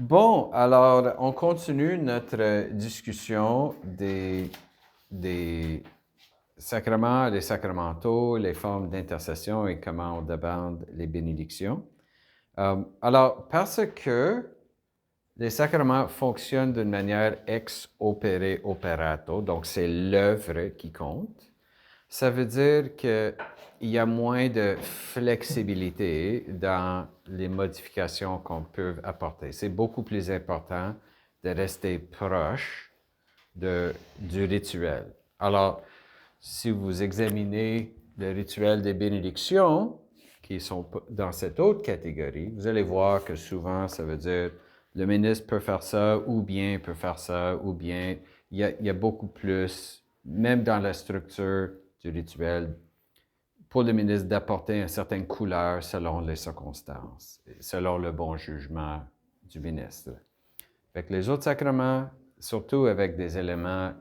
Bon, alors, on continue notre discussion des sacrements, les sacramentaux, les formes d'intercession et comment on demande les bénédictions. Alors, parce que les sacrements fonctionnent d'une manière ex opere operato, donc c'est l'œuvre qui compte, ça veut dire qu'il y a moins de flexibilité dans les modifications qu'on peut apporter. C'est beaucoup plus important de rester proche du rituel. Alors, si vous examinez le rituel des bénédictions, qui sont dans cette autre catégorie, vous allez voir que souvent, ça veut dire le ministre peut faire ça, ou bien peut faire ça, ou bien il y a beaucoup plus, même dans la structure du rituel, pour le ministre d'apporter une certaine couleur selon les circonstances, selon le bon jugement du ministre. Fait que les autres sacrements, surtout avec des éléments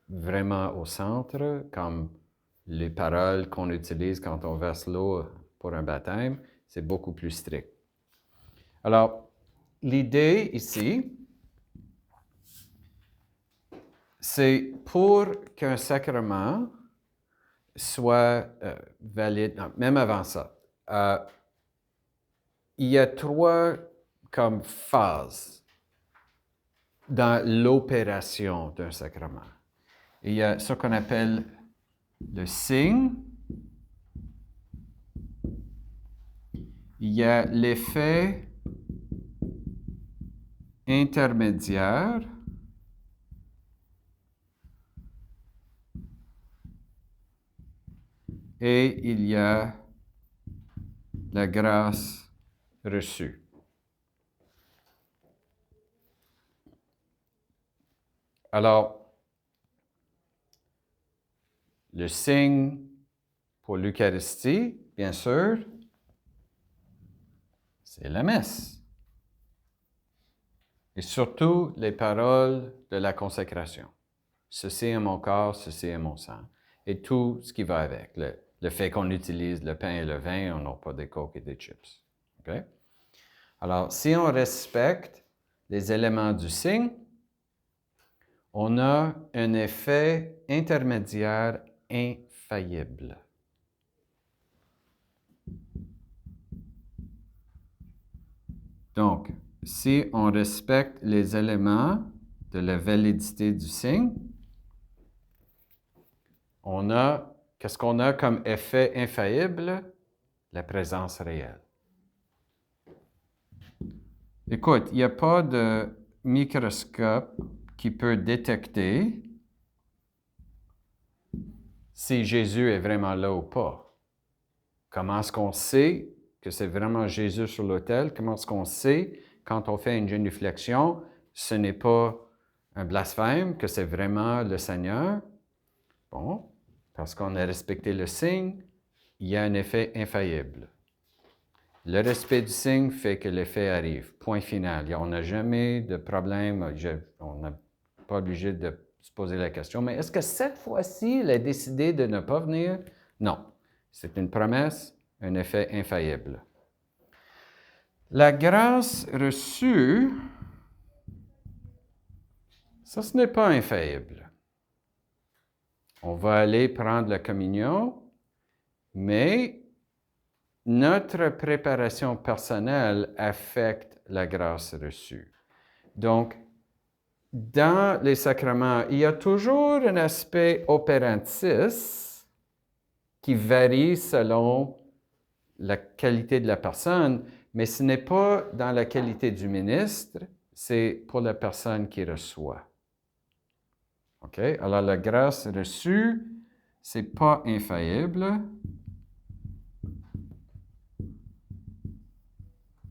vraiment au centre, comme les paroles qu'on utilise quand on verse l'eau pour un baptême, c'est beaucoup plus strict. Alors, l'idée ici, c'est pour qu'un sacrement soit valide, non, même avant ça, il y a trois comme phases dans l'opération d'un sacrement. Il y a ce qu'on appelle le signe, il y a l'effet intermédiaire, et il y a la grâce reçue. Alors, le signe pour l'Eucharistie, bien sûr, c'est la messe. Et surtout les paroles de la consécration. Ceci est mon corps, ceci est mon sang. Et tout ce qui va avec. Le fait qu'on utilise le pain et le vin, on n'a pas des coques et des chips. Okay? Alors, si on respecte les éléments du signe, on a un effet intermédiaire infaillible. Donc, si on respecte les éléments de la validité du signe, on a, qu'est-ce qu'on a comme effet infaillible? La présence réelle. Écoute, il n'y a pas de microscope qui peut détecter si Jésus est vraiment là ou pas. Comment est-ce qu'on sait que c'est vraiment Jésus sur l'autel? Comment est-ce qu'on sait, quand on fait une génuflexion, ce n'est pas un blasphème, que c'est vraiment le Seigneur? Bon, parce qu'on a respecté le signe, il y a un effet infaillible. Le respect du signe fait que l'effet arrive. Point final. On n'a jamais de problème. On n'est pas obligé de se poser la question. Mais est-ce que cette fois-ci, il a décidé de ne pas venir? Non. C'est une promesse, un effet infaillible. La grâce reçue, ça, ce n'est pas infaillible. On va aller prendre la communion, mais notre préparation personnelle affecte la grâce reçue. Donc, dans les sacrements, il y a toujours un aspect opérantis qui varie selon la qualité de la personne, mais ce n'est pas dans la qualité du ministre, c'est pour la personne qui reçoit. OK? Alors, la grâce reçue, c'est pas infaillible.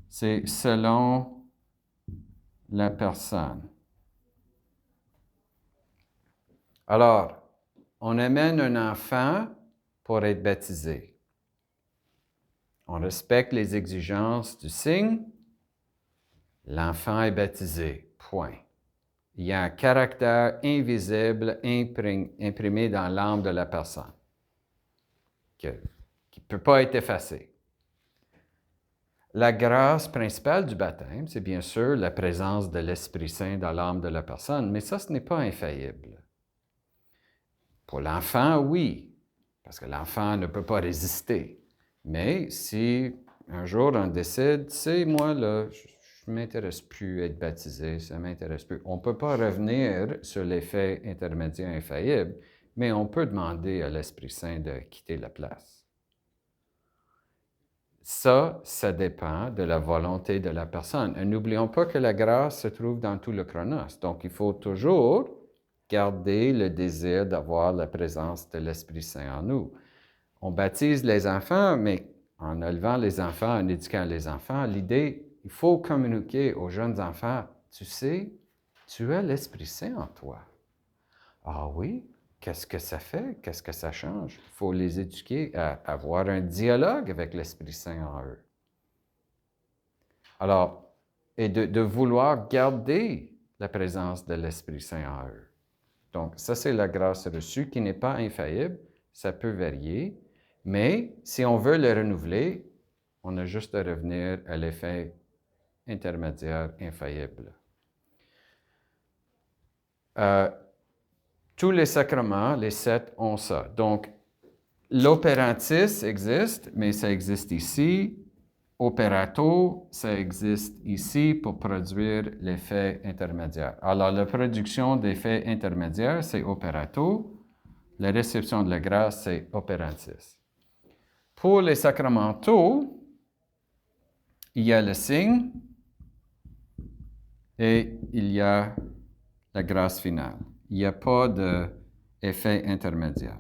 C'est selon la personne. Alors, on amène un enfant pour être baptisé. On respecte les exigences du signe. L'enfant est baptisé. Point. Il y a un caractère invisible imprimé dans l'âme de la personne qui ne peut pas être effacé. la grâce principale du baptême, c'est bien sûr la présence de l'Esprit Saint dans l'âme de la personne, mais ça, ce n'est pas infaillible. Pour l'enfant, oui, parce que l'enfant ne peut pas résister. Mais si un jour on décide, tu sais, moi, là, je ne m'intéresse plus à être baptisé, ça ne m'intéresse plus. On ne peut pas revenir sur l'effet intermédiaire infaillible, mais on peut demander à l'Esprit Saint de quitter la place. Ça dépend de la volonté de la personne. Et n'oublions pas que la grâce se trouve dans tout le chronos. Donc, il faut toujours garder le désir d'avoir la présence de l'Esprit Saint en nous. On baptise les enfants, mais en élevant les enfants, en éduquant les enfants, l'idée, il faut communiquer aux jeunes enfants, tu sais, tu as l'Esprit Saint en toi. Ah oui? Qu'est-ce que ça fait? Qu'est-ce que ça change? Il faut les éduquer à avoir un dialogue avec l'Esprit Saint en eux. Alors, et de vouloir garder la présence de l'Esprit Saint en eux. Donc, ça, c'est la grâce reçue qui n'est pas infaillible. Ça peut varier, mais si on veut le renouveler, on a juste à revenir à l'effet intermédiaire infaillible. Tous les sacrements, les 7, ont ça. Donc, l'opérantis existe, mais ça existe ici. Operato, ça existe ici pour produire l'effet intermédiaire. Alors, la production d'effets intermédiaires, c'est operato. La réception de la grâce, c'est operantis. Pour les sacramentaux, il y a le signe et il y a la grâce finale. Il n'y a pas d'effet intermédiaire.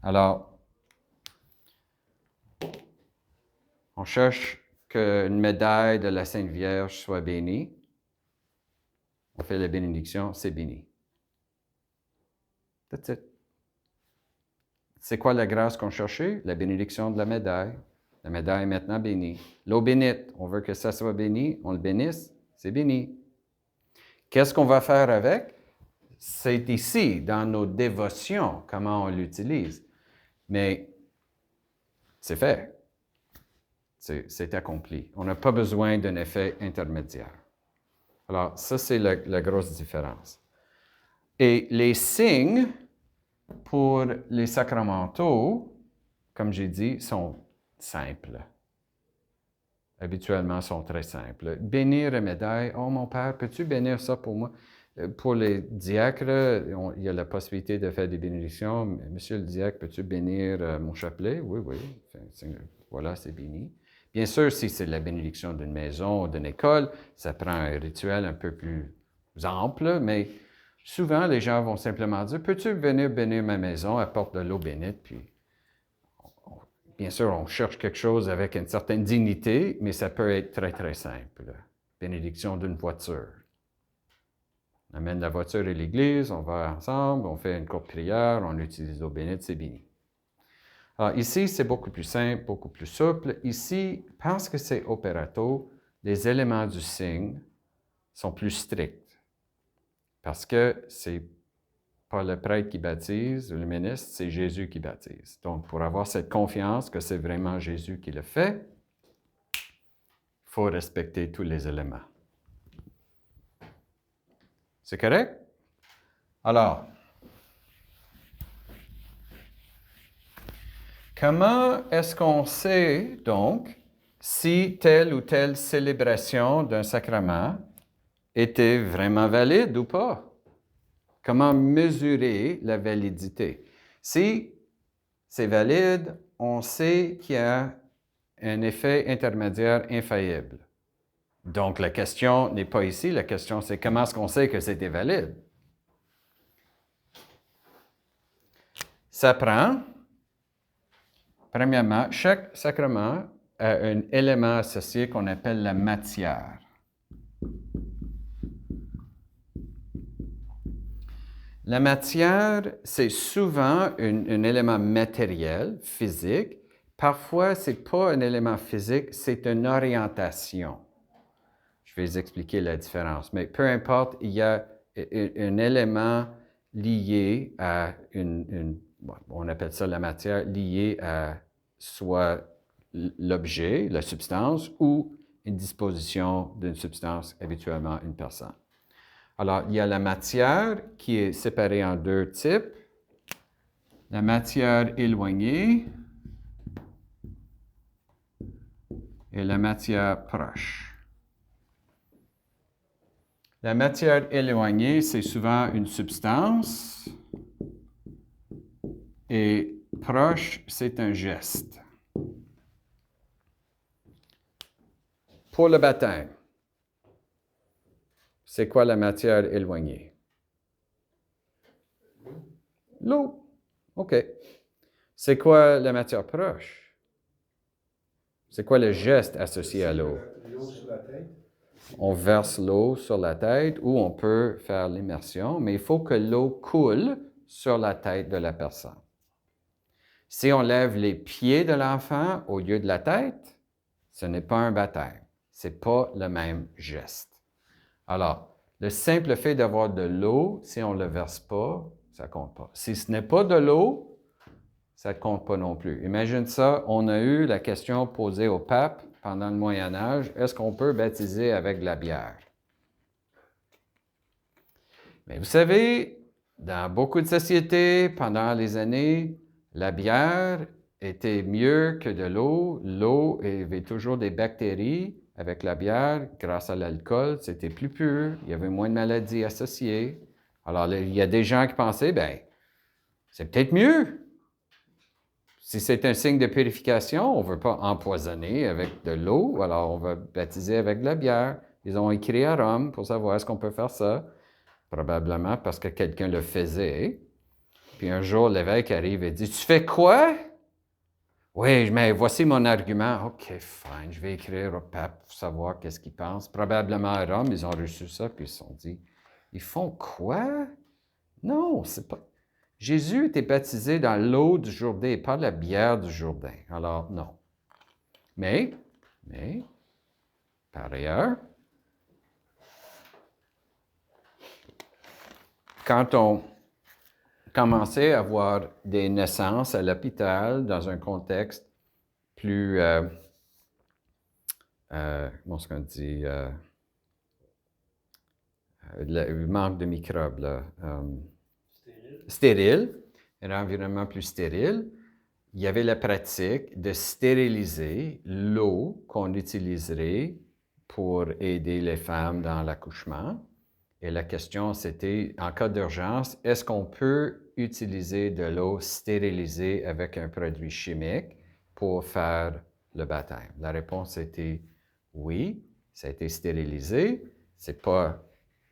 Alors, on cherche qu'une médaille de la Sainte Vierge soit bénie. On fait la bénédiction, c'est béni. That's it. C'est quoi la grâce qu'on cherchait? La bénédiction de la médaille. La médaille est maintenant bénie. L'eau bénite, on veut que ça soit béni, on le bénisse, c'est béni. Qu'est-ce qu'on va faire avec? C'est ici, dans nos dévotions, comment on l'utilise. Mais c'est fait. C'est accompli. On n'a pas besoin d'un effet intermédiaire. Alors, ça, c'est la grosse différence. Et les signes pour les sacramentaux, comme j'ai dit, sont simples. Habituellement, sont très simples. Bénir une médaille. Oh, mon père, peux-tu bénir ça pour moi? Pour les diacres, il y a la possibilité de faire des bénédictions. Monsieur le diacre, peux-tu bénir mon chapelet? Oui, oui. Voilà, c'est béni. Bien sûr, si c'est la bénédiction d'une maison ou d'une école, ça prend un rituel un peu plus ample, mais souvent, les gens vont simplement dire, peux-tu venir bénir ma maison, apporte de l'eau bénite, puis bien sûr, on cherche quelque chose avec une certaine dignité, mais ça peut être très, très simple. Bénédiction d'une voiture. On amène la voiture à l'église, on va ensemble, on fait une courte prière, on utilise l'eau bénite, c'est béni. Alors ici, c'est beaucoup plus simple, beaucoup plus souple. Ici, parce que c'est operato, les éléments du signe sont plus stricts. Parce que c'est pas le prêtre qui baptise ou le ministre, c'est Jésus qui baptise. Donc, pour avoir cette confiance que c'est vraiment Jésus qui le fait, il faut respecter tous les éléments. C'est correct? Alors, comment est-ce qu'on sait, donc, si telle ou telle célébration d'un sacrement était vraiment valide ou pas? Comment mesurer la validité? Si c'est valide, on sait qu'il y a un effet intermédiaire infaillible. Donc, la question n'est pas ici, la question c'est comment est-ce qu'on sait que c'était valide? Ça prend, premièrement, chaque sacrement a un élément associé qu'on appelle la matière. La matière, c'est souvent un élément matériel, physique. Parfois, ce n'est pas un élément physique, c'est une orientation. Je vais vous expliquer la différence. Mais peu importe, il y a un élément lié à on appelle ça la matière, lié à soit l'objet, la substance, ou une disposition d'une substance, habituellement une personne. Alors, il y a la matière qui est séparée en deux types. La matière éloignée et la matière proche. La matière éloignée, c'est souvent une substance et proche, c'est un geste. Pour le baptême, c'est quoi la matière éloignée? L'eau. OK. C'est quoi la matière proche? C'est quoi le geste associé à l'eau? L'eau sur la tête. On verse l'eau sur la tête ou on peut faire l'immersion, mais il faut que l'eau coule sur la tête de la personne. Si on lève les pieds de l'enfant au lieu de la tête, ce n'est pas un baptême. Ce n'est pas le même geste. Alors, le simple fait d'avoir de l'eau, si on ne le verse pas, ça ne compte pas. Si ce n'est pas de l'eau, ça ne compte pas non plus. Imagine ça, on a eu la question posée au pape pendant le Moyen Âge, est-ce qu'on peut baptiser avec de la bière? Mais vous savez, dans beaucoup de sociétés, pendant les années, la bière était mieux que de l'eau. L'eau avait toujours des bactéries. Avec la bière, grâce à l'alcool, c'était plus pur. Il y avait moins de maladies associées. Alors, il y a des gens qui pensaient, ben, c'est peut-être mieux. Si c'est un signe de purification, on ne veut pas empoisonner avec de l'eau, alors on va baptiser avec de la bière. Ils ont écrit à Rome pour savoir est-ce qu'on peut faire ça. Probablement parce que quelqu'un le faisait. Puis un jour, l'évêque arrive et dit, « Tu fais quoi? » « Oui, mais voici mon argument. » « OK, fine, je vais écrire au pape pour savoir qu'est-ce qu'il pense. » Probablement à Rome, ils ont reçu ça, puis ils se sont dit, « Ils font quoi? Non, c'est pas... » Jésus était baptisé dans l'eau du Jourdain, pas la bière du Jourdain. Alors, non. Mais, par ailleurs, quand on commençait à avoir des naissances à l'hôpital dans un contexte plus, comment est-ce qu'on dit, le manque de microbes, là, stérile, un environnement plus stérile, il y avait la pratique de stériliser l'eau qu'on utiliserait pour aider les femmes dans l'accouchement. Et la question, c'était, en cas d'urgence, est-ce qu'on peut utiliser de l'eau stérilisée avec un produit chimique pour faire le baptême? La réponse était oui, ça a été stérilisé. C'est pas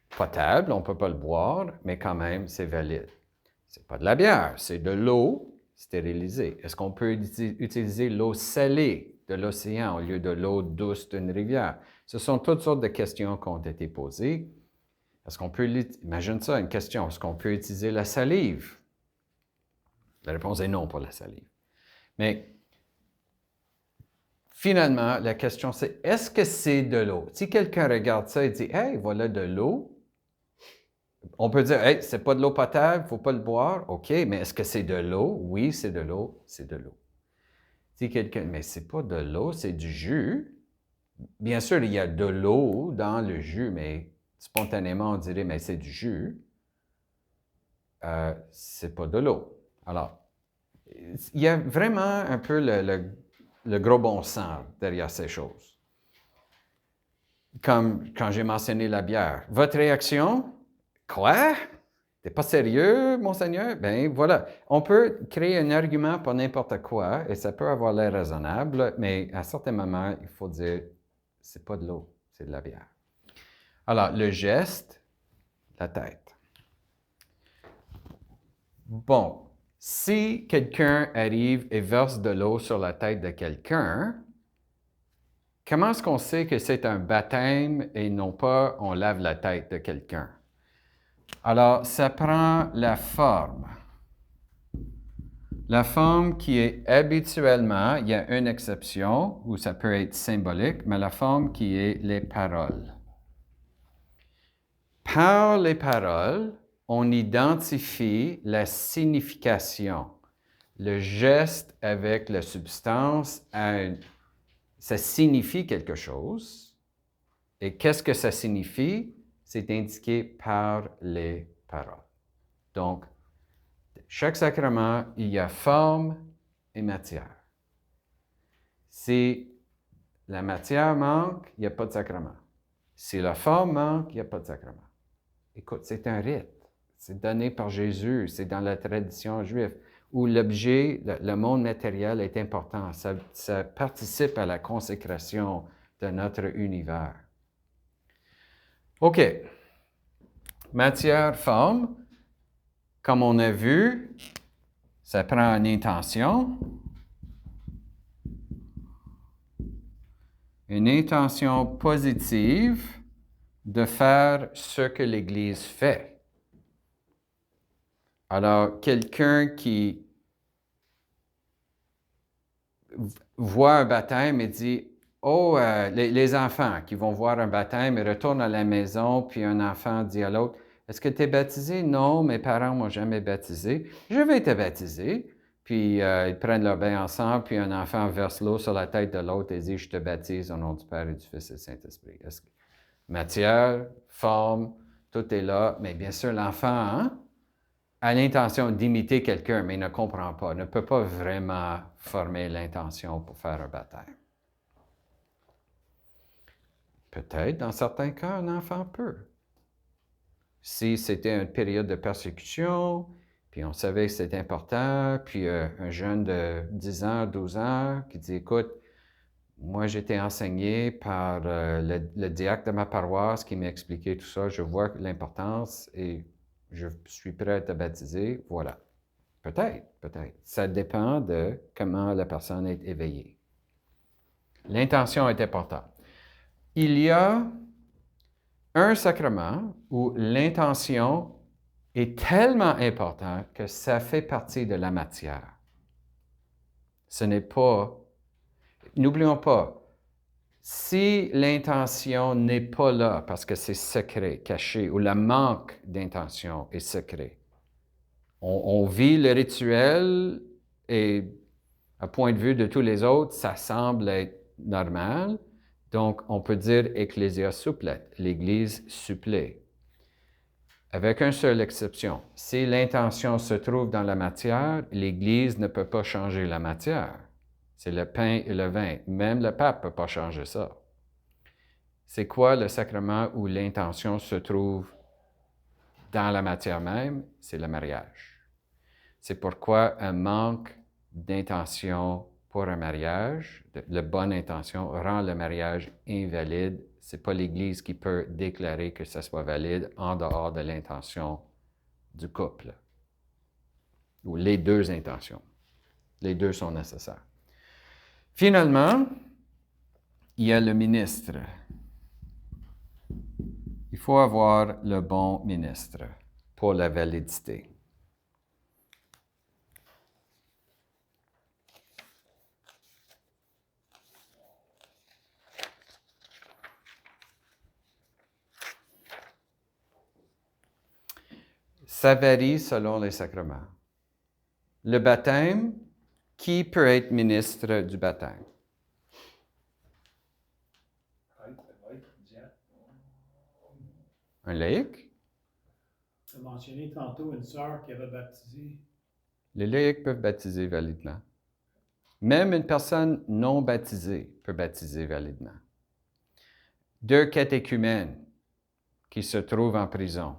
potable, on ne peut pas le boire, mais quand même, c'est valide. C'est pas de la bière, c'est de l'eau stérilisée. Est-ce qu'on peut utiliser l'eau salée de l'océan au lieu de l'eau douce d'une rivière? Ce sont toutes sortes de questions qui ont été posées. Est-ce qu'on peut, imagine ça, une question, est-ce qu'on peut utiliser la salive? La réponse est non pour la salive. Mais finalement, la question c'est, est-ce que c'est de l'eau? Si quelqu'un regarde ça et dit, hey, voilà de l'eau, on peut dire, hey, c'est pas de l'eau potable, il ne faut pas le boire. OK, mais est-ce que c'est de l'eau? Oui, c'est de l'eau, c'est de l'eau. Si quelqu'un, mais c'est pas de l'eau, c'est du jus. Bien sûr, il y a de l'eau dans le jus, mais spontanément, on dirait, mais c'est du jus. C'est pas de l'eau. Alors, il y a vraiment un peu le gros bon sens derrière ces choses. Comme quand j'ai mentionné la bière. Votre réaction? Quoi? T'es pas sérieux, monseigneur? Ben voilà. On peut créer un argument pour n'importe quoi et ça peut avoir l'air raisonnable, mais à certains moments, il faut dire, c'est pas de l'eau, c'est de la bière. Alors, le geste, la tête. Bon, si quelqu'un arrive et verse de l'eau sur la tête de quelqu'un, comment est-ce qu'on sait que c'est un baptême et non pas on lave la tête de quelqu'un? Alors, ça prend la forme. La forme qui est habituellement, il y a une exception où ça peut être symbolique, mais la forme qui est les paroles. Par les paroles, on identifie la signification. le geste avec la substance, ça signifie quelque chose. Et qu'est-ce que ça signifie? C'est indiqué par les paroles. Donc, chaque sacrement, il y a forme et matière. Si la matière manque, il n'y a pas de sacrement. Si la forme manque, il n'y a pas de sacrement. Écoute, c'est un rite. C'est donné par Jésus. C'est dans la tradition juive où l'objet, le monde matériel est important. Ça participe à la consécration de notre univers. OK. Matière, forme. Comme on a vu, ça prend une intention. Une intention positive de faire ce que l'Église fait. Alors, quelqu'un qui voit un baptême et dit, « Oh, les enfants qui vont voir un baptême et retournent à la maison, puis un enfant dit à l'autre, « Est-ce que tu es baptisé? »« Non, mes parents ne m'ont jamais baptisé. Je vais te baptiser. » Puis ils prennent leur bain ensemble, puis un enfant verse l'eau sur la tête de l'autre et dit, « Je te baptise au nom du Père et du Fils et du Saint-Esprit. » Matière, forme, tout est là, mais bien sûr, l'enfant a l'intention d'imiter quelqu'un, mais il ne comprend pas, ne peut pas vraiment former l'intention pour faire un baptême. Peut-être, dans certains cas, un enfant peut. Si c'était une période de persécution, puis on savait que c'était important, puis un jeune de 10 ans, 12 ans qui dit, « Écoute, moi, j'ai été enseigné par le diacre de ma paroisse qui m'a expliqué tout ça. Je vois l'importance et je suis prêt à te baptiser. » Voilà. Peut-être, peut-être. Ça dépend de comment la personne est éveillée. L'intention est importante. Il y a un sacrement où l'intention est tellement importante que ça fait partie de la matière. Ce n'est pas... N'oublions pas, si l'intention n'est pas là parce que c'est secret, caché, ou le manque d'intention est secret, on vit le rituel et à point de vue de tous les autres, ça semble être normal. Donc, on peut dire ecclésia supplét, l'Église supplée. Avec une seule exception, si l'intention se trouve dans la matière, l'Église ne peut pas changer la matière. C'est le pain et le vin. Même le pape ne peut pas changer ça. C'est quoi le sacrement où l'intention se trouve dans la matière même? C'est le mariage. C'est pourquoi un manque d'intention pour un mariage, la bonne intention, rend le mariage invalide. Ce n'est pas l'Église qui peut déclarer que ça soit valide en dehors de l'intention du couple. Ou les deux intentions. Les deux sont nécessaires. Finalement, il y a le ministre. Il faut avoir le bon ministre pour la validité. Ça varie selon les sacrements. Le baptême, qui peut être ministre du baptême? Un laïc? Tu as mentionné tantôt une sœur qui avait baptisé. Les laïcs peuvent baptiser validement. Même une personne non baptisée peut baptiser validement. Deux catéchumènes qui se trouvent en prison.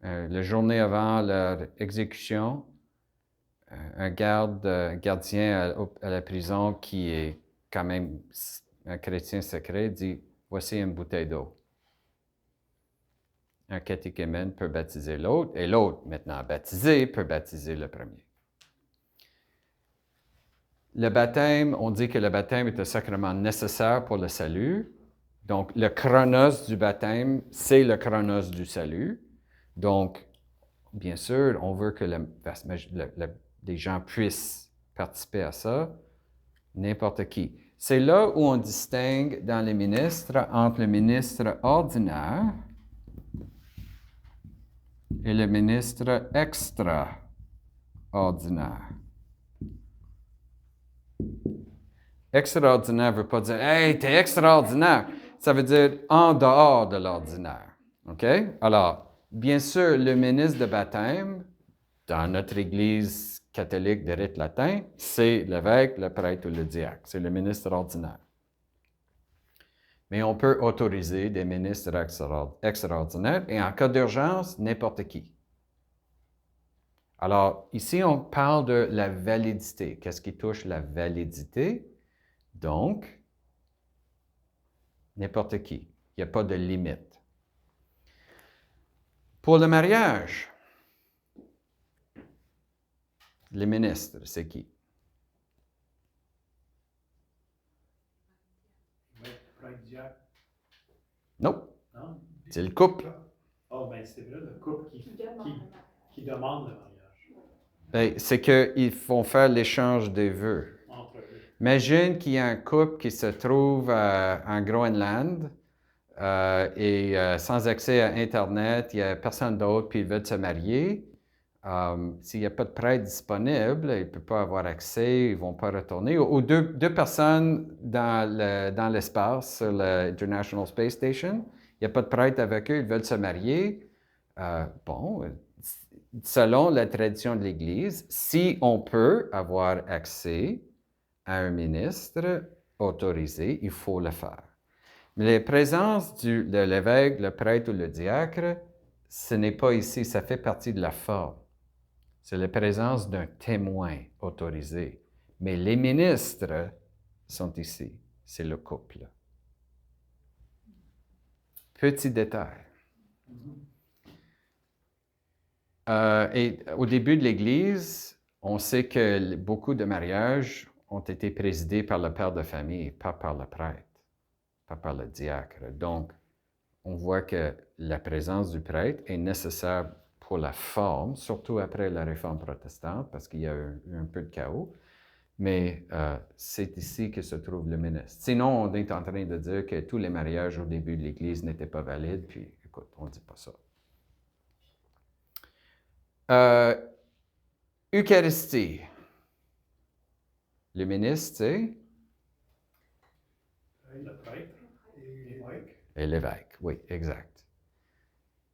La journée avant leur exécution, un gardien à la prison qui est quand même un chrétien secret dit « Voici une bouteille d'eau. » Un catéchumène peut baptiser l'autre, et l'autre, maintenant baptisé, peut baptiser le premier. Le baptême, on dit que le baptême est un sacrement nécessaire pour le salut. Donc, le chronos du baptême, c'est le chronos du salut. Donc, bien sûr, on veut que les gens puissent participer à ça, n'importe qui. C'est là où on distingue dans les ministres entre le ministre ordinaire et le ministre extraordinaire. extraordinaire. Extraordinaire ne veut pas dire « Hey, t'es extraordinaire ». Ça veut dire en dehors de l'ordinaire. OK? Alors, bien sûr, le ministre de baptême, dans notre Église catholique de rite latin, c'est l'évêque, le prêtre ou le diacre. C'est le ministre ordinaire. Mais on peut autoriser des ministres extraordinaires et en cas d'urgence, n'importe qui. Alors, ici, on parle de la validité. Qu'est-ce qui touche la validité? Donc, n'importe qui. Il n'y a pas de limite. Pour le mariage, les ministres, c'est qui? Prêtre diacre. Non, Non? c'est le couple. Oh, ben c'est vrai, le couple qui demande le mariage. Ben, c'est qu'ils vont faire l'échange des vœux. Entre eux. Imagine qu'il y a un couple qui se trouve en Groenland et sans accès à Internet, il n'y a personne d'autre, puis ils veulent se marier. S'il n'y a pas de prêtre disponible, ils ne peuvent pas avoir accès, ils ne vont pas retourner. Ou deux personnes dans l'espace, sur l'International Space Station, il n'y a pas de prêtre avec eux, ils veulent se marier. Selon la tradition de l'Église, si on peut avoir accès à un ministre autorisé, il faut le faire. Mais la présence de l'évêque, le prêtre ou le diacre, ce n'est pas ici, ça fait partie de la forme. C'est la présence d'un témoin autorisé. Mais les ministres sont ici, c'est le couple. Petit détail. Et au début de l'Église, on sait que beaucoup de mariages ont été présidés par le père de famille, pas par le prêtre, pas par le diacre. Donc, on voit que la présence du prêtre est nécessaire pour la forme, surtout après la Réforme protestante, parce qu'il y a eu un peu de chaos. Mais c'est ici que se trouve le ministre. Sinon, on est en train de dire que tous les mariages au début de l'Église n'étaient pas valides, puis écoute, on ne dit pas ça. Eucharistie. Le ministre, c'est? Le prêtre et l'évêque. Et l'évêque, oui, exact.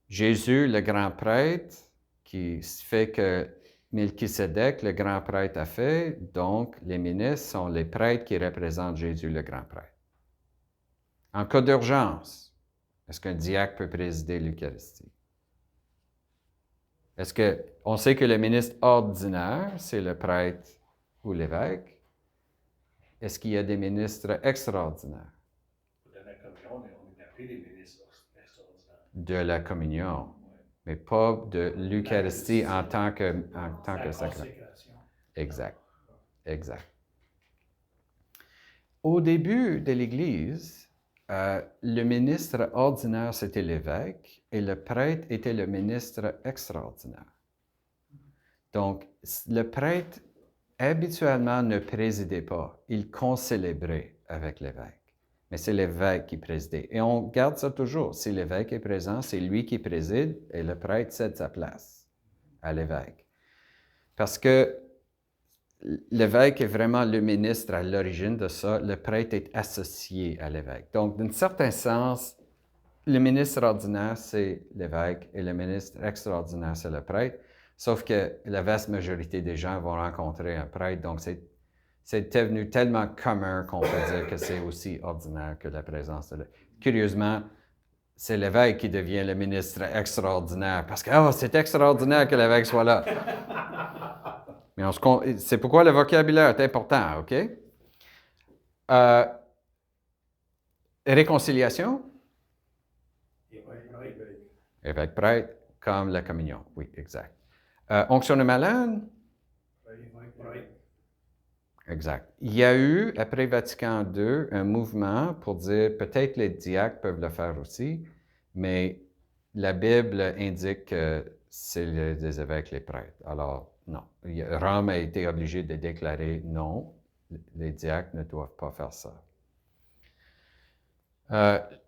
Jésus, le grand prêtre, qui fait que Melchisédek, le grand prêtre, a fait, donc les ministres sont les prêtres qui représentent Jésus, le grand prêtre. En cas d'urgence, est-ce qu'un diacre peut présider l'Eucharistie? Est-ce qu'on sait que le ministre ordinaire, c'est le prêtre ou l'évêque? Est-ce qu'il y a des ministres extraordinaires? De la communion, on est appelé des ministres extraordinaires. De la communion, mais pas de l'Eucharistie en tant que sacrement. Exact, exact. Au début de l'Église, le ministre ordinaire, c'était l'évêque, et le prêtre était le ministre extraordinaire. Donc, le prêtre, habituellement, ne présidait pas. Il concélébrait avec l'évêque. Mais c'est l'évêque qui présidait. Et on garde ça toujours. Si l'évêque est présent, c'est lui qui préside, et le prêtre cède sa place à l'évêque. Parce que l'évêque est vraiment le ministre à l'origine de ça. Le prêtre est associé à l'évêque. Donc, d'un certain sens, le ministre ordinaire, c'est l'évêque et le ministre extraordinaire, c'est le prêtre. Sauf que la vaste majorité des gens vont rencontrer un prêtre. Donc, c'est devenu tellement commun qu'on peut dire que c'est aussi ordinaire que la présence de l'évêque. Curieusement, c'est l'évêque qui devient le ministre extraordinaire parce que c'est extraordinaire que l'évêque soit là. Mais c'est pourquoi le vocabulaire est important, OK? Réconciliation? Évêque prêtre, comme la communion. Oui, exact. Onction de malade? Exact. Il y a eu, après Vatican II, un mouvement pour dire peut-être les diacres peuvent le faire aussi, mais la Bible indique que c'est les évêques, les prêtres. Alors, non. Rome a été obligé de déclarer non, les diacres ne doivent pas faire ça.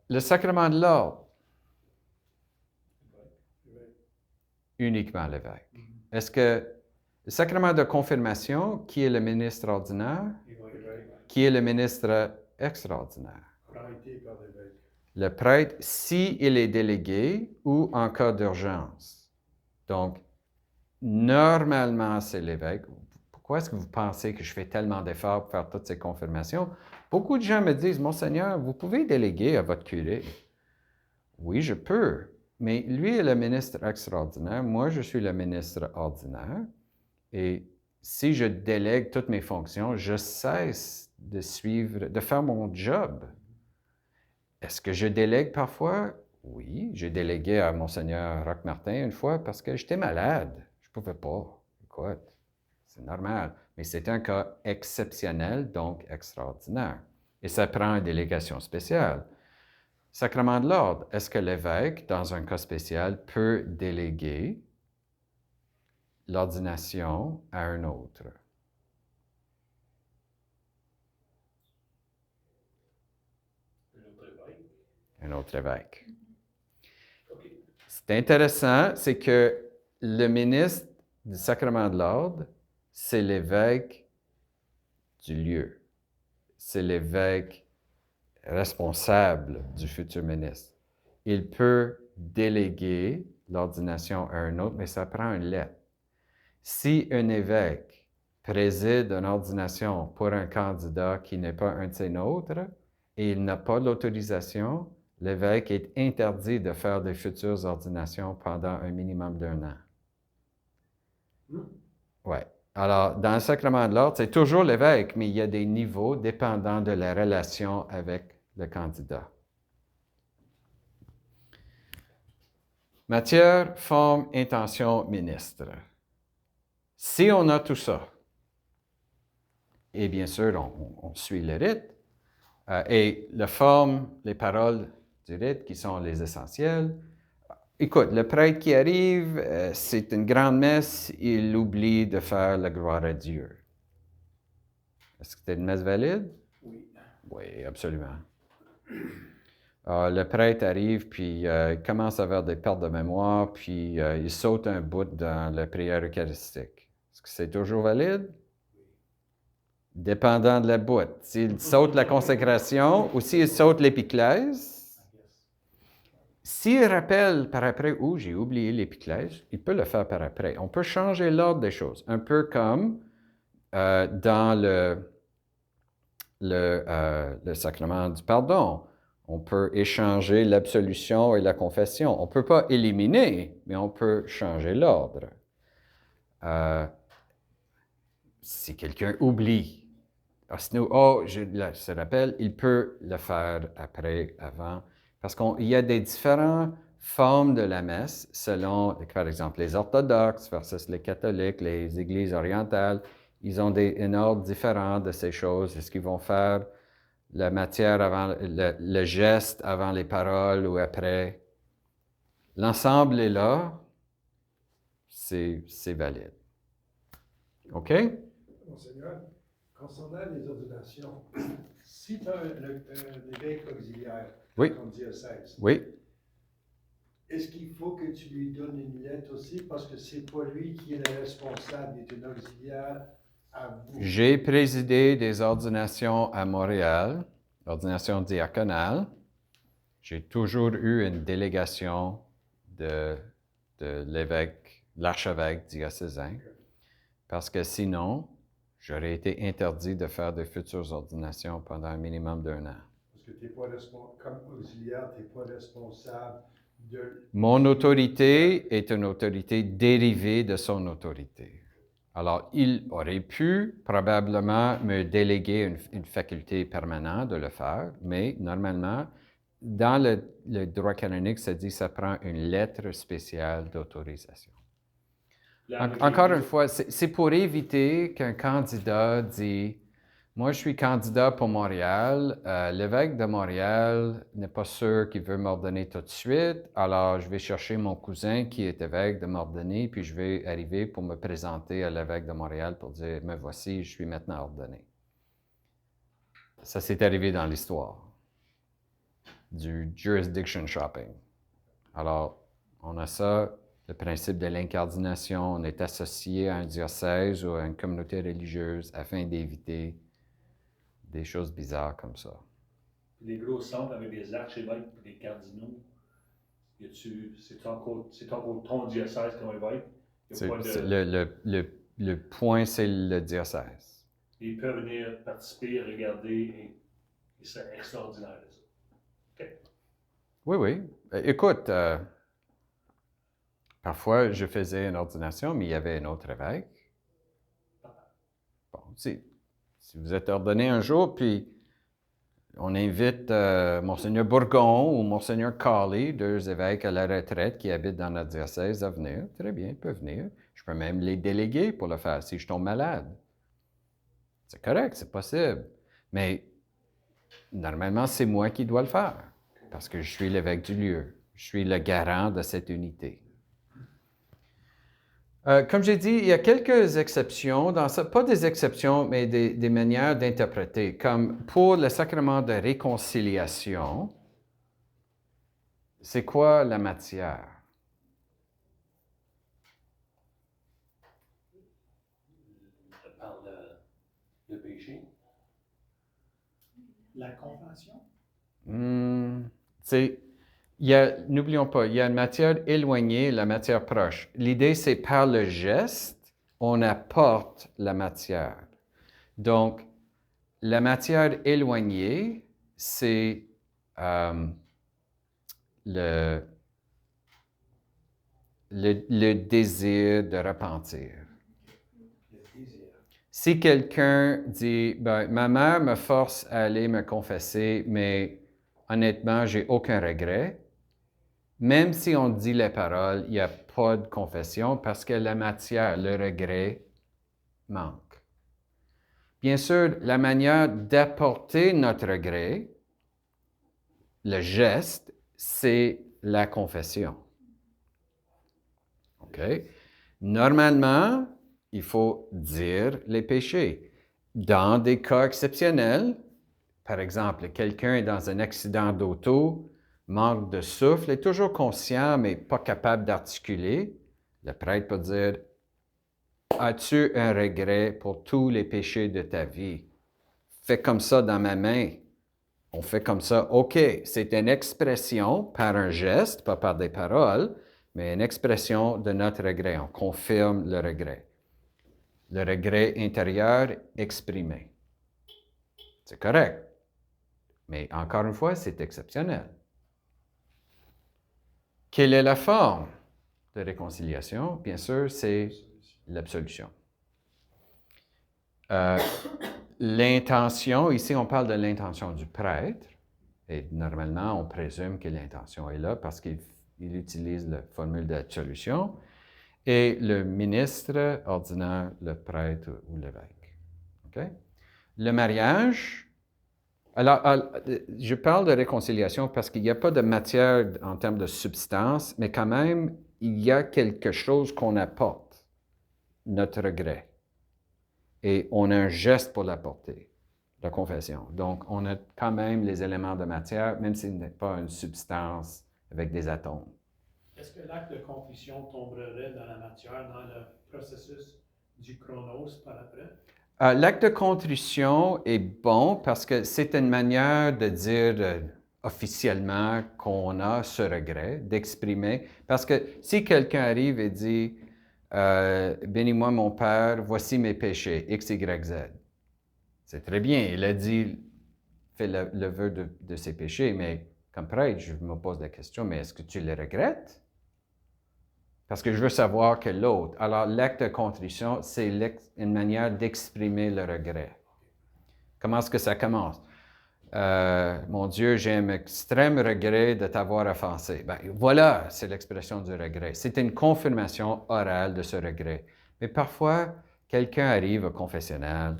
Le sacrement de l'ordre. Uniquement l'évêque. Est-ce que Le sacrement de confirmation, qui est le ministre ordinaire? Évêque, Qui est le ministre extraordinaire? arrêté par l'évêque. Le prêtre, s'il est délégué ou en cas d'urgence. Donc, normalement, c'est l'évêque. Pourquoi est-ce que vous pensez que je fais tellement d'efforts pour faire toutes ces confirmations? Beaucoup de gens me disent, Monseigneur, vous pouvez déléguer à votre curé. Oui, je peux, mais lui est le ministre extraordinaire. Moi, je suis le ministre ordinaire. Et si je délègue toutes mes fonctions, je cesse de suivre, de faire mon job. Est-ce que je délègue parfois? Oui, j'ai délégué à Monseigneur Roch-Martin une fois parce que j'étais malade. Je ne pouvais pas. Écoute, c'est normal. Mais c'est un cas exceptionnel, donc extraordinaire. Et ça prend une délégation spéciale. Sacrement de l'ordre, est-ce que l'évêque, dans un cas spécial, peut déléguer l'ordination à un autre? Un autre évêque. C'est intéressant, c'est que le ministre du sacrement de l'ordre, c'est l'évêque du lieu. C'est l'évêque responsable du futur ministre. Il peut déléguer l'ordination à un autre, mais ça prend une lettre. Si un évêque préside une ordination pour un candidat qui n'est pas un de ses nôtres et il n'a pas l'autorisation, l'évêque est interdit de faire des futures ordinations pendant un minimum d'1 an. Oui. Alors, dans le sacrement de l'ordre, c'est toujours l'évêque, mais il y a des niveaux dépendant de la relation avec le candidat. Matière, forme, intention, ministre. Si on a tout ça, et bien sûr, on suit le rite, et la forme, les paroles du rite qui sont les essentiels. Écoute, le prêtre qui arrive, c'est une grande messe, il oublie de faire la gloire à Dieu. Est-ce que c'est une messe valide? Oui. Oui, absolument. Le prêtre arrive, puis il commence à avoir des pertes de mémoire, puis il saute un bout dans la prière eucharistique. Est-ce que c'est toujours valide? Dépendant de la bout. S'il saute la consécration ou s'il saute l'épiclèse, s'il rappelle par après, « j'ai oublié l'épiclèse », il peut le faire par après. On peut changer l'ordre des choses, un peu comme dans le sacrement du pardon. On peut échanger l'absolution et la confession. On ne peut pas éliminer, mais on peut changer l'ordre. Si quelqu'un oublie, je se rappelle, il peut le faire après, avant, parce qu'il y a des différentes formes de la messe selon, par exemple, les orthodoxes versus les catholiques, les églises orientales. Ils ont un ordre différent de ces choses. Est-ce qu'ils vont faire la matière avant le geste avant les paroles ou après? L'ensemble est là, c'est valide. OK? Monseigneur, concernant les ordinations, si tu as un évêque auxiliaire Oui. dans ton diocèse, Oui. est-ce qu'il faut que tu lui donnes une lettre aussi parce que c'est pas lui qui est le responsable, il est un auxiliaire à vous? J'ai présidé des ordinations à Montréal, ordination diaconale. J'ai toujours eu une délégation de l'évêque, l'archevêque diocésain, parce que sinon, j'aurais été interdit de faire de futures ordinations pendant un minimum d'1 an. Parce que tu n'es pas comme auxiliaire, tu n'es pas responsable de... Mon autorité est une autorité dérivée de son autorité. Alors, il aurait pu probablement me déléguer une faculté permanente de le faire, mais normalement, dans le droit canonique, ça dit que ça prend une lettre spéciale d'autorisation. Encore une fois, c'est pour éviter qu'un candidat dit « Moi, je suis candidat pour Montréal. L'évêque de Montréal n'est pas sûr qu'il veut m'ordonner tout de suite. Alors, je vais chercher mon cousin qui est évêque de m'ordonner, puis je vais arriver pour me présenter à l'évêque de Montréal pour dire « Me voici, je suis maintenant ordonné. » Ça s'est arrivé dans l'histoire du jurisdiction shopping. Alors, on a ça. le principe de l'incardination. On est associé à un diocèse ou à une communauté religieuse afin d'éviter des choses bizarres comme ça. Les gros centres avec des archevêques et des cardinaux, c'est encore ton diocèse comme évêque? Le point, c'est le diocèse. Ils peuvent venir participer, regarder, et c'est extraordinaire, ça. OK. Oui, oui. Écoute, parfois, je faisais une ordination, mais il y avait un autre évêque. Bon, si vous êtes ordonné un jour, puis on invite Monseigneur Bourgon ou Monseigneur Cawley, deux évêques à la retraite qui habitent dans notre diocèse, à venir. Très bien, ils peuvent venir. Je peux même les déléguer pour le faire si je tombe malade. C'est correct, c'est possible. Mais normalement, c'est moi qui dois le faire parce que je suis l'évêque du lieu. Je suis le garant de cette unité. Comme j'ai dit, il y a quelques exceptions dans ça, pas des exceptions, mais des manières d'interpréter. Comme pour le sacrement de réconciliation, c'est quoi la matière? Par le péché. La confession? N'oublions pas, il y a une matière éloignée et la matière proche. L'idée, c'est par le geste, on apporte la matière. Donc, la matière éloignée, c'est le désir de repentir. Si quelqu'un dit, ben, ma mère me force à aller me confesser, mais honnêtement, j'ai aucun regret, même si on dit les paroles, il n'y a pas de confession parce que la matière, le regret, manque. Bien sûr, la manière d'apporter notre regret, le geste, c'est la confession. OK? Normalement, il faut dire les péchés. Dans des cas exceptionnels, par exemple, quelqu'un est dans un accident d'auto, manque de souffle, est toujours conscient, mais pas capable d'articuler, le prêtre peut dire, « As-tu un regret pour tous les péchés de ta vie? Fais comme ça dans ma main. » On fait comme ça. OK, c'est une expression par un geste, pas par des paroles, mais une expression de notre regret. On confirme le regret. Le regret intérieur exprimé. C'est correct. Mais encore une fois, c'est exceptionnel. Quelle est la forme de réconciliation? Bien sûr, c'est l'absolution. L'intention, ici on parle de l'intention du prêtre, et normalement on présume que l'intention est là parce qu'il utilise la formule d'absolution, et le ministre ordinaire, le prêtre ou l'évêque. Okay? Le mariage, alors je parle de réconciliation parce qu'il n'y a pas de matière en termes de substance, mais quand même, il y a quelque chose qu'on apporte, notre regret. Et on a un geste pour l'apporter, la confession. Donc, on a quand même les éléments de matière, même s'il n'est pas une substance avec des atomes. Est-ce que l'acte de contrition tomberait dans la matière, dans le processus du chronos par après? L'acte de contrition est bon parce que c'est une manière de dire officiellement qu'on a ce regret, d'exprimer. Parce que si quelqu'un arrive et dit bénis-moi mon Père, voici mes péchés, X, Y, Z. C'est très bien, il a dit, fait le vœu de ses péchés, mais comme prêtre, je me pose la question, mais est-ce que tu les regrettes? Parce que je veux savoir que l'autre. Alors, l'acte de contrition, c'est une manière d'exprimer le regret. Comment est-ce que ça commence? Mon Dieu, j'ai un extrême regret de t'avoir offensé. Ben, voilà, c'est l'expression du regret. C'est une confirmation orale de ce regret. Mais parfois, quelqu'un arrive au confessionnal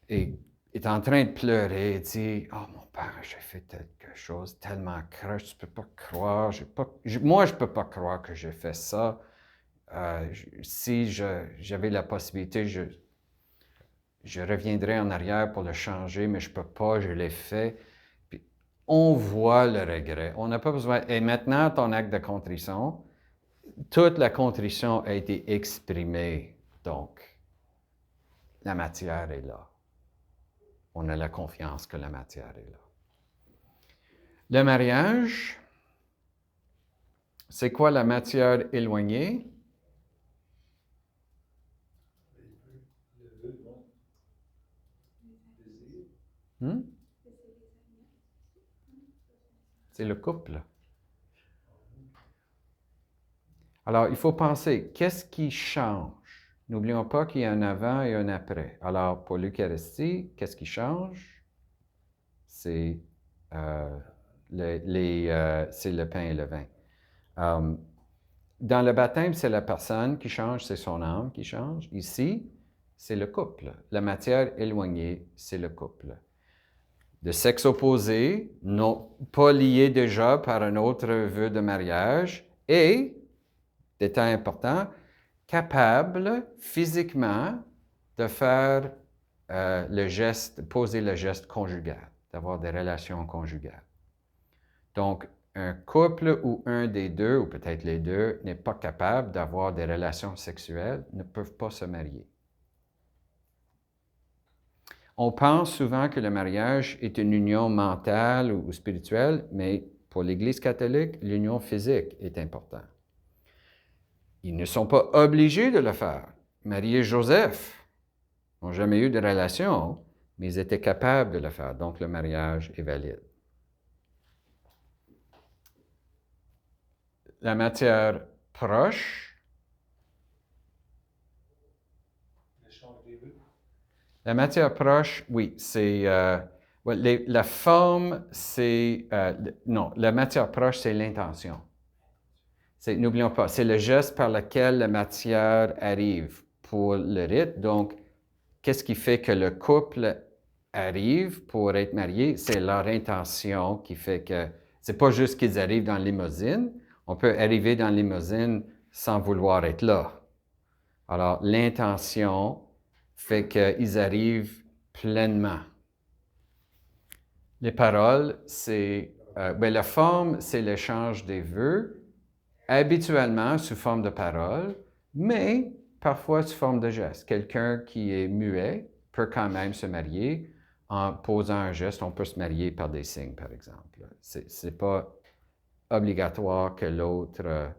et est en train de pleurer et dit « Oh, mon Père, j'ai fait quelque chose tellement croche, tu ne peux pas croire. Moi, je ne peux pas croire que j'ai fait ça. Si j'avais la possibilité, je reviendrai en arrière pour le changer, mais je ne peux pas, je l'ai fait. » Puis, on voit le regret. On n'a pas besoin. Et maintenant, ton acte de contrition, toute la contrition a été exprimée. Donc, la matière est là. On a la confiance que la matière est là. Le mariage, c'est quoi la matière éloignée? Hmm? C'est le couple. Alors, il faut penser, qu'est-ce qui change? N'oublions pas qu'il y a un avant et un après. Alors, pour l'Eucharistie, qu'est-ce qui change? C'est le pain et le vin. Dans le baptême, c'est la personne qui change, c'est son âme qui change. Ici, c'est le couple. La matière éloignée, c'est le couple. De sexe opposé, non, pas lié déjà par un autre vœu de mariage, et, détail important, capable physiquement de faire le geste, poser le geste conjugal, d'avoir des relations conjugales. Donc, un couple où un des deux, ou peut-être les deux, n'est pas capable d'avoir des relations sexuelles, ne peuvent pas se marier. On pense souvent que le mariage est une union mentale ou spirituelle, mais pour l'Église catholique, l'union physique est importante. Ils ne sont pas obligés de le faire. Marie et Joseph n'ont jamais eu de relation, mais ils étaient capables de le faire, donc le mariage est valide. La matière proche. La matière proche, oui, c'est... la forme, c'est... non, la matière proche, c'est l'intention. N'oublions pas, c'est le geste par lequel la matière arrive pour le rite. Donc, qu'est-ce qui fait que le couple arrive pour être marié? C'est leur intention qui fait que... C'est pas juste qu'ils arrivent dans la limousine. On peut arriver dans la limousine sans vouloir être là. Alors, l'intention fait qu'ils arrivent pleinement. Les paroles, c'est... la forme, c'est l'échange des vœux, habituellement sous forme de paroles, mais parfois sous forme de gestes. Quelqu'un qui est muet peut quand même se marier en posant un geste. On peut se marier par des signes, par exemple. Ce n'est pas obligatoire que l'autre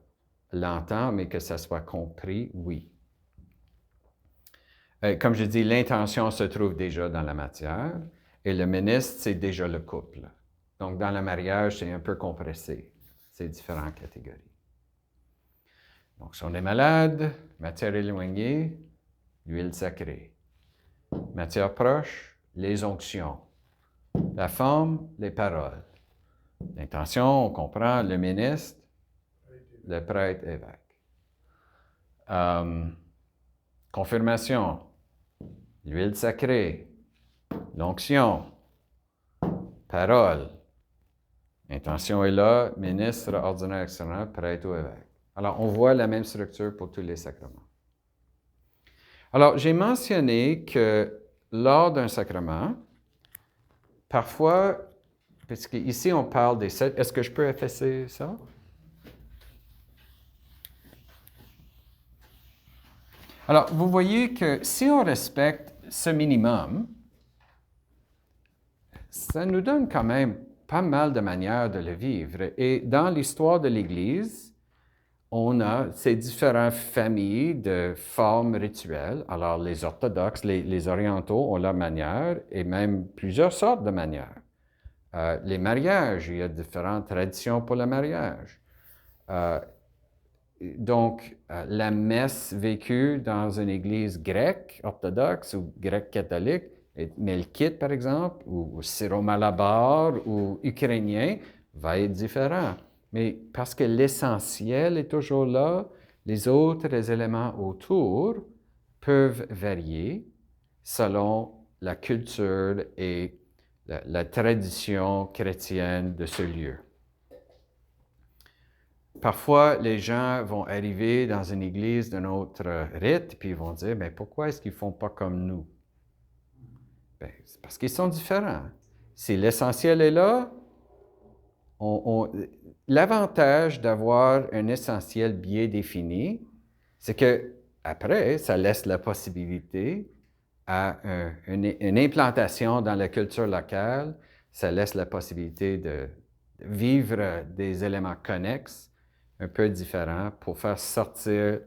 l'entend, mais que ça soit compris, oui. Comme je dis, l'intention se trouve déjà dans la matière et le ministre, c'est déjà le couple. Donc, dans le mariage, c'est un peu compressé. C'est différentes catégories. Donc, si on est malade, matière éloignée, l'huile sacrée. Matière proche, les onctions. La forme, les paroles. L'intention, on comprend, le ministre, le prêtre, évêque. Confirmation, l'huile sacrée, l'onction, parole. L'intention est là, ministre, ordinaire, extérieur, prêtre ou évêque. Alors, on voit la même structure pour tous les sacrements. Alors, j'ai mentionné que lors d'un sacrement, parfois, parce qu'ici on parle des 7, est-ce que je peux effacer ça? Alors, vous voyez que si on respecte ce minimum, ça nous donne quand même pas mal de manières de le vivre. Et dans l'histoire de l'Église, on a ces différentes familles de formes rituelles. Alors, les orthodoxes, les orientaux ont leur manière et même plusieurs sortes de manières. Les mariages, il y a différentes traditions pour le mariage. Donc, la messe vécue dans une église grecque, orthodoxe ou grecque catholique, melkite par exemple, ou syro-malabar ou ukrainien, va être différent. Mais parce que l'essentiel est toujours là, les autres éléments autour peuvent varier selon la culture et la tradition chrétienne de ce lieu. Parfois, les gens vont arriver dans une église d'un autre rite, puis ils vont dire, mais pourquoi est-ce qu'ils ne font pas comme nous? Bien, c'est parce qu'ils sont différents. Si l'essentiel est là, L'avantage d'avoir un essentiel bien défini, c'est que après, ça laisse la possibilité à une implantation dans la culture locale, ça laisse la possibilité de vivre des éléments connexes, un peu différents, pour faire sortir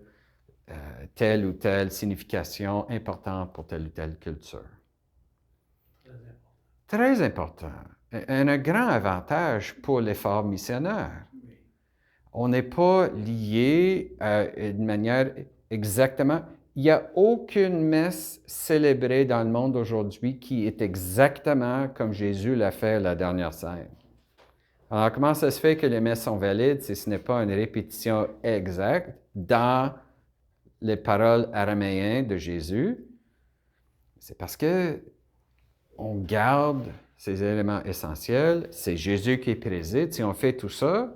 telle ou telle signification importante pour telle ou telle culture. Très important. Un grand avantage pour l'effort missionnaire. On n'est pas lié d'une manière exactement. Il n'y a aucune messe célébrée dans le monde aujourd'hui qui est exactement comme Jésus l'a fait à la dernière scène. Alors, comment ça se fait que les messes sont valides si ce n'est pas une répétition exacte dans les paroles araméennes de Jésus? C'est parce que on garde ces éléments essentiels, c'est Jésus qui préside. Si on fait tout ça,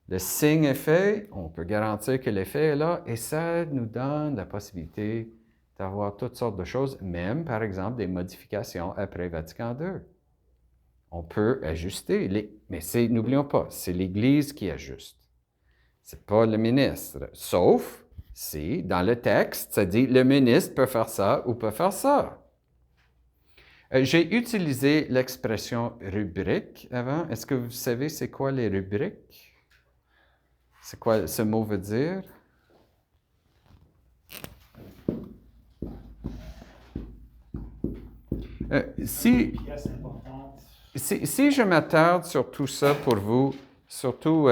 le signe est fait, on peut garantir que l'effet est là, et ça nous donne la possibilité d'avoir toutes sortes de choses, même, par exemple, des modifications après Vatican II. On peut ajuster, mais n'oublions pas, c'est l'Église qui ajuste. Ce n'est pas le ministre, sauf si, dans le texte, ça dit le ministre peut faire ça ou peut faire ça. J'ai utilisé l'expression rubrique avant. Est-ce que vous savez c'est quoi les rubriques? C'est quoi ce mot veut dire? Si je m'attarde sur tout ça pour vous, surtout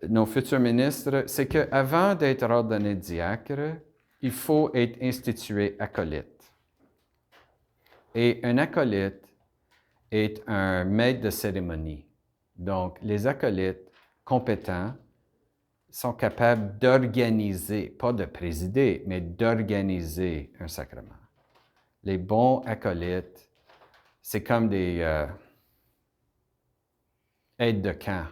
nos futurs ministres, c'est qu'avant d'être ordonné diacre, il faut être institué acolyte. Et un acolyte est un maître de cérémonie. Donc, les acolytes compétents sont capables d'organiser, pas de présider, mais d'organiser un sacrement. Les bons acolytes, c'est comme des aides de camp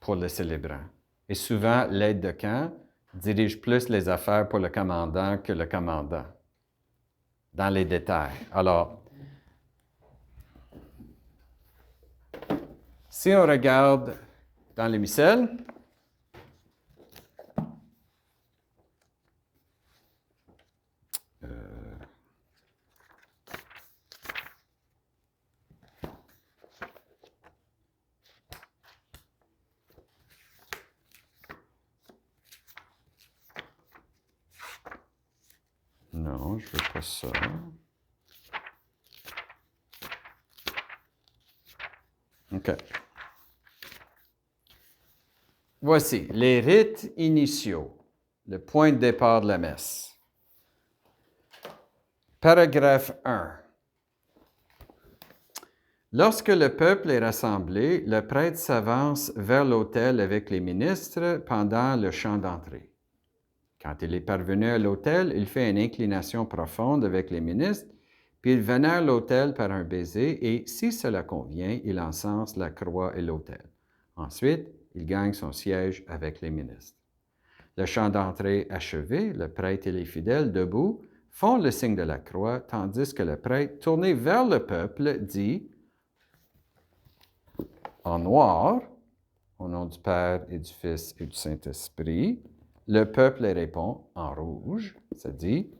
pour le célébrant. Et souvent, l'aide de camp dirige plus les affaires pour le commandant que le commandant, dans les détails. Alors, si on regarde dans les missels, non, je ne veux pas ça. OK. Voici les rites initiaux, le point de départ de la messe. Paragraphe 1. Lorsque le peuple est rassemblé, le prêtre s'avance vers l'autel avec les ministres pendant le chant d'entrée. Quand il est parvenu à l'autel, il fait une inclination profonde avec les ministres, puis il vénère l'autel par un baiser et, si cela convient, il encense la croix et l'autel. Ensuite, il gagne son siège avec les ministres. Le chant d'entrée achevé, le prêtre et les fidèles, debout, font le signe de la croix, tandis que le prêtre, tourné vers le peuple, dit en noir, au nom du Père et du Fils et du Saint-Esprit. Le peuple répond en rouge, ça dit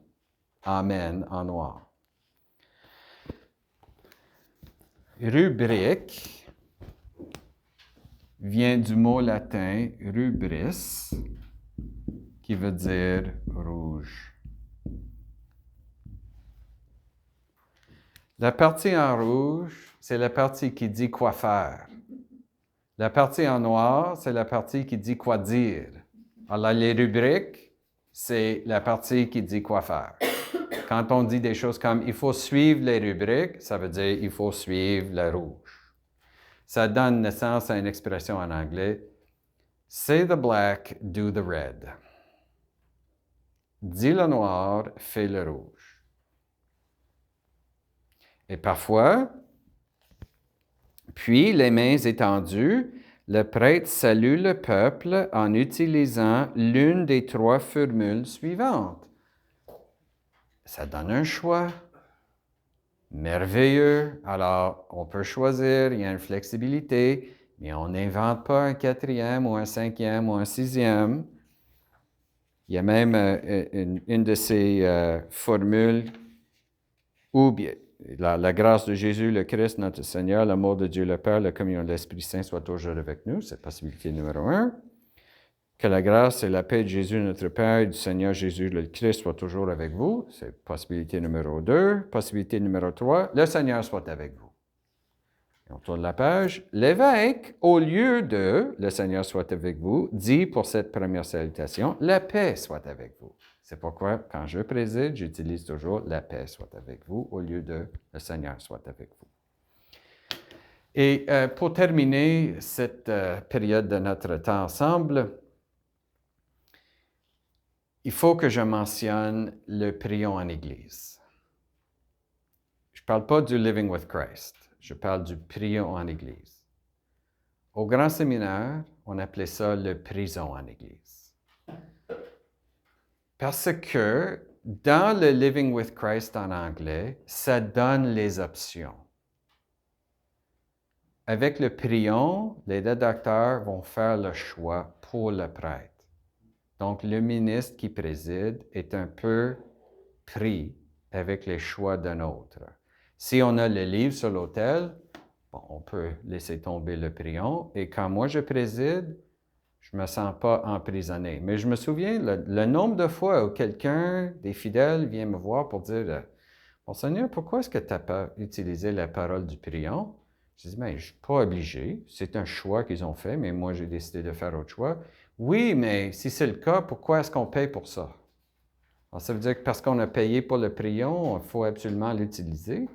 Amen en noir. Rubrique vient du mot latin rubris, qui veut dire rouge. La partie en rouge, c'est la partie qui dit quoi faire. La partie en noir, c'est la partie qui dit quoi dire. Alors, les rubriques, c'est la partie qui dit quoi faire. Quand on dit des choses comme « il faut suivre les rubriques », ça veut dire « il faut suivre le rouge ». Ça donne naissance à une expression en anglais « say the black, do the red ». Dis le noir, fais le rouge. Et parfois, puis les mains étendues, le prêtre salue le peuple en utilisant l'une des trois formules suivantes. Ça donne un choix. Merveilleux. Alors, on peut choisir, il y a une flexibilité, mais on n'invente pas un 4e ou un 5e ou un 6e. Il y a même une de ces formules où bien, la grâce de Jésus, le Christ, notre Seigneur, l'amour de Dieu le Père, la communion de l'Esprit Saint soit toujours avec nous. C'est possibilité numéro 1. Que la grâce et la paix de Jésus, notre Père, et du Seigneur Jésus, le Christ, soient toujours avec vous. C'est possibilité numéro 2. Possibilité numéro 3, le Seigneur soit avec vous. Et on tourne la page. L'évêque, au lieu de « le Seigneur soit avec vous », dit pour cette première salutation « la paix soit avec vous ». C'est pourquoi, quand je préside, j'utilise toujours « la paix soit avec vous » au lieu de « le Seigneur soit avec vous ». Et pour terminer cette période de notre temps ensemble, il faut que je mentionne le prion en Église. Je ne parle pas du Living with Christ, je parle du prion en Église. Au grand séminaire, on appelait ça le prison en Église. Parce que dans le Living with Christ en anglais, ça donne les options. Avec le prion, les rédacteurs vont faire le choix pour le prêtre. Donc, le ministre qui préside est un peu pris avec les choix d'un autre. Si on a le livre sur l'autel, bon, on peut laisser tomber le prion. Et quand moi je préside, je ne me sens pas emprisonné. Mais je me souviens le nombre de fois où quelqu'un des fidèles vient me voir pour dire « Bon Seigneur, pourquoi est-ce que tu n'as pas utilisé la parole du prion? » Je dis « Mais je ne suis pas obligé. C'est un choix qu'ils ont fait, mais moi j'ai décidé de faire autre choix. » Oui, mais si c'est le cas, pourquoi est-ce qu'on paye pour ça? Alors, ça veut dire que parce qu'on a payé pour le prion, il faut absolument l'utiliser.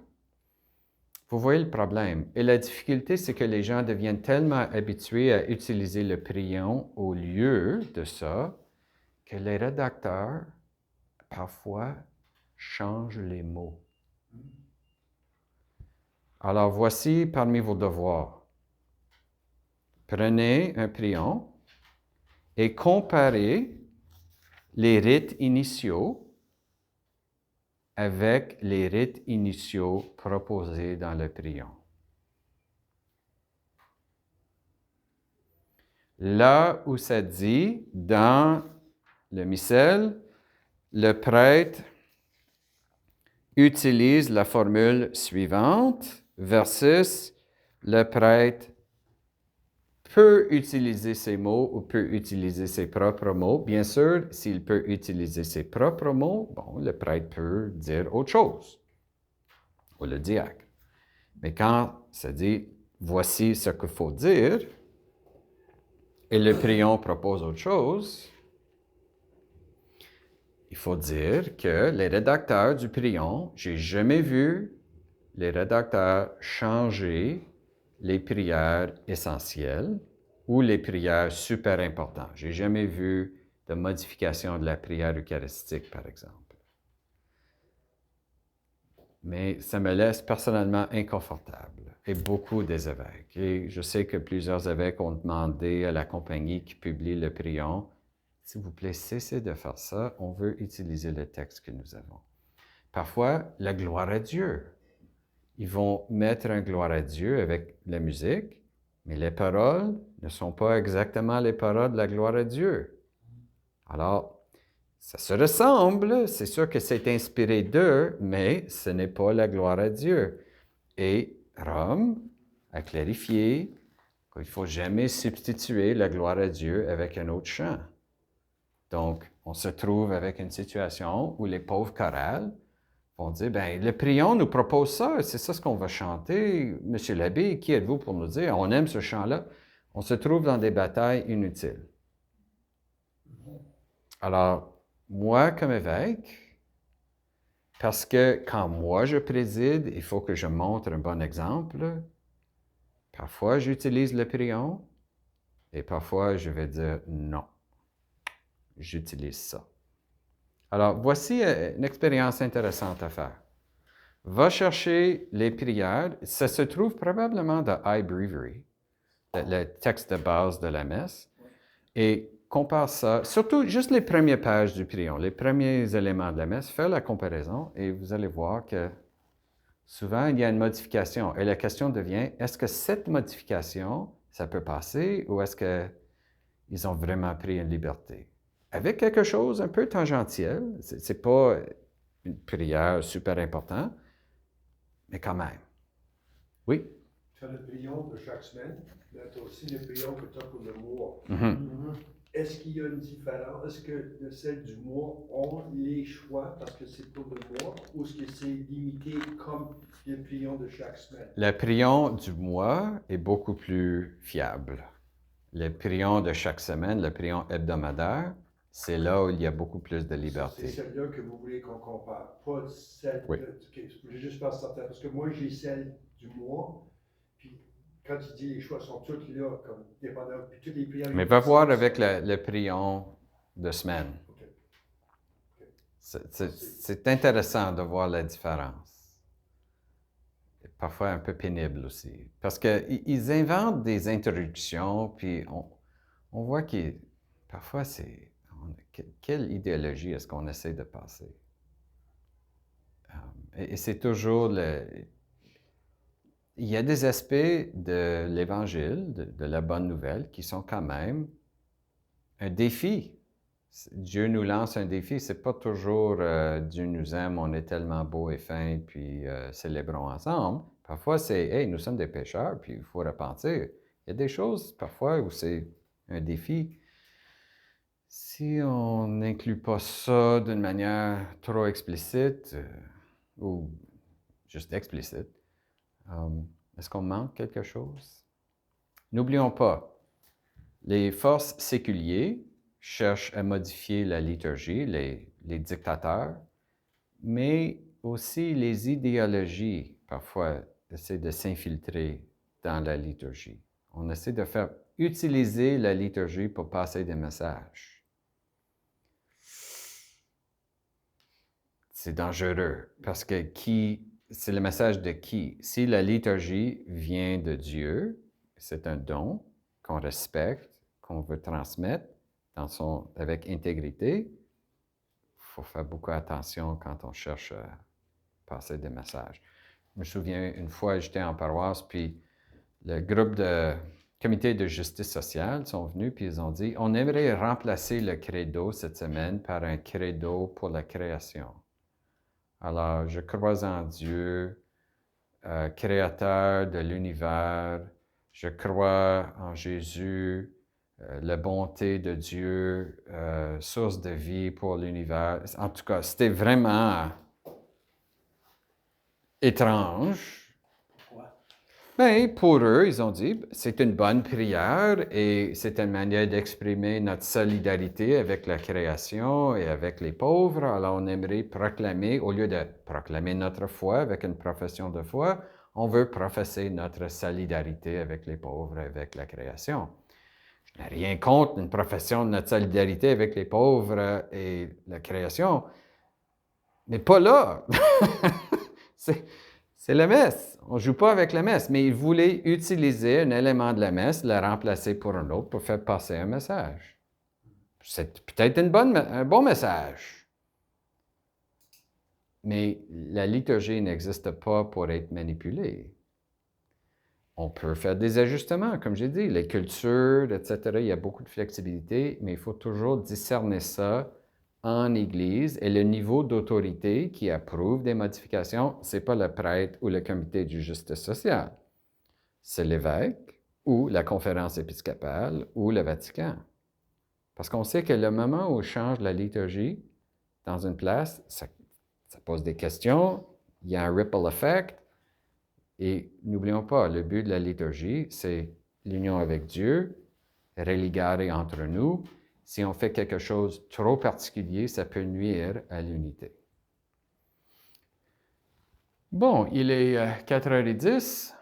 Vous voyez le problème. Et la difficulté, c'est que les gens deviennent tellement habitués à utiliser le prion au lieu de ça, que les rédacteurs, parfois, changent les mots. Alors, voici parmi vos devoirs. Prenez un prion et comparez les rites initiaux avec les rites initiaux proposés dans le prion. Là où ça dit, dans le missel, le prêtre utilise la formule suivante versus le prêtre peut utiliser ses mots ou peut utiliser ses propres mots. Bien sûr, s'il peut utiliser ses propres mots, bon, le prêtre peut dire autre chose, ou le diacre. Mais quand ça dit « voici ce qu'il faut dire », et le prion propose autre chose, il faut dire que les rédacteurs du prion, j'ai jamais vu les rédacteurs changer les prières essentielles ou les prières super importantes. J'ai jamais vu de modification de la prière eucharistique, par exemple. Mais ça me laisse personnellement inconfortable, et beaucoup des évêques. Et je sais que plusieurs évêques ont demandé à la compagnie qui publie le prion, « S'il vous plaît, cessez de faire ça, on veut utiliser le texte que nous avons. » Parfois, la gloire à Dieu. Ils vont mettre un gloire à Dieu avec la musique, mais les paroles ne sont pas exactement les paroles de la gloire à Dieu. Alors, ça se ressemble, c'est sûr que c'est inspiré d'eux, mais ce n'est pas la gloire à Dieu. Et Rome a clarifié qu'il ne faut jamais substituer la gloire à Dieu avec un autre chant. Donc, on se trouve avec une situation où les pauvres chorales vont dire, bien, le prion nous propose ça, c'est ça ce qu'on va chanter. Monsieur l'abbé, qui êtes-vous pour nous dire, on aime ce chant-là? On se trouve dans des batailles inutiles. Alors, moi, comme évêque, parce que quand moi je préside, il faut que je montre un bon exemple. Parfois, j'utilise le prion et parfois, je vais dire non, j'utilise ça. Alors, voici une expérience intéressante à faire. Va chercher les prières. Ça se trouve probablement dans iBreviary, le texte de base de la messe, et compare ça, surtout juste les premières pages du prion, les premiers éléments de la messe, fais la comparaison et vous allez voir que souvent il y a une modification. Et la question devient, est-ce que cette modification, ça peut passer ou est-ce qu'ils ont vraiment pris une liberté? Avec quelque chose un peu tangentiel, c'est pas une prière super importante, mais quand même. Oui? Tu as le prion de chaque semaine, mais tu as aussi le prion que tu as pour le mois. Mhm. Est-ce qu'il y a une différence? Est-ce que celles du mois ont les choix parce que c'est pour le mois ou est-ce que c'est limité comme le prion de chaque semaine? Le prion du mois est beaucoup plus fiable. Le prion de chaque semaine, le prion hebdomadaire, c'est là où il y a beaucoup plus de liberté. C'est celle-là que vous voulez qu'on compare, pas celle Oui. je voulais juste faire certain, parce que moi j'ai celle du mois, puis quand tu dis les choix sont tous là, comme dépendant, puis tous les prions. Mais va voir avec le prion de semaine. Ok. C'est intéressant de voir la différence. Et parfois un peu pénible aussi. Parce qu'ils inventent des introductions, puis on voit que parfois c'est... Quelle idéologie est-ce qu'on essaie de passer? Et c'est toujours il y a des aspects de l'Évangile, de la bonne nouvelle, qui sont quand même un défi. Dieu nous lance un défi. C'est pas toujours Dieu nous aime, on est tellement beau et fin, puis célébrons ensemble. Parfois, c'est hey, nous sommes des pécheurs, puis il faut repentir. Il y a des choses parfois où c'est un défi. Si on n'inclut pas ça d'une manière trop explicite ou juste explicite, est-ce qu'on manque quelque chose? N'oublions pas, les forces séculières cherchent à modifier la liturgie, les dictateurs, mais aussi les idéologies, parfois, essaient de s'infiltrer dans la liturgie. On essaie de faire utiliser la liturgie pour passer des messages. C'est dangereux, parce que c'est le message de qui? Si la liturgie vient de Dieu, c'est un don qu'on respecte, qu'on veut transmettre avec intégrité, il faut faire beaucoup attention quand on cherche à passer des messages. Je me souviens, une fois, j'étais en paroisse, puis le groupe de comité de justice sociale sont venus, puis ils ont dit, on aimerait remplacer le credo cette semaine par un credo pour la création. Alors, je crois en Dieu, créateur de l'univers. Je crois en Jésus, la bonté de Dieu, source de vie pour l'univers. En tout cas, c'était vraiment étrange. Pourquoi? Bien, pour eux, ils ont dit, c'est une bonne prière et c'est une manière d'exprimer notre solidarité avec la création et avec les pauvres. Alors, on aimerait proclamer, au lieu de proclamer notre foi avec une profession de foi, on veut professer notre solidarité avec les pauvres et avec la création. Je n'ai rien contre une profession de notre solidarité avec les pauvres et la création, mais pas là. C'est la messe. On ne joue pas avec la messe, mais ils voulaient utiliser un élément de la messe, le remplacer pour un autre pour faire passer un message. C'est peut-être un bon message. Mais la liturgie n'existe pas pour être manipulée. On peut faire des ajustements, comme j'ai dit, les cultures, etc. Il y a beaucoup de flexibilité, mais il faut toujours discerner ça en Église et le niveau d'autorité qui approuve des modifications, ce n'est pas le prêtre ou le comité de justice sociale. C'est l'évêque ou la conférence épiscopale ou le Vatican. Parce qu'on sait que le moment où on change la liturgie dans une place, ça pose des questions, il y a un ripple effect. Et n'oublions pas, le but de la liturgie, c'est l'union avec Dieu, religare entre nous. Si on fait quelque chose de trop particulier, ça peut nuire à l'unité. Bon, il est 4h10.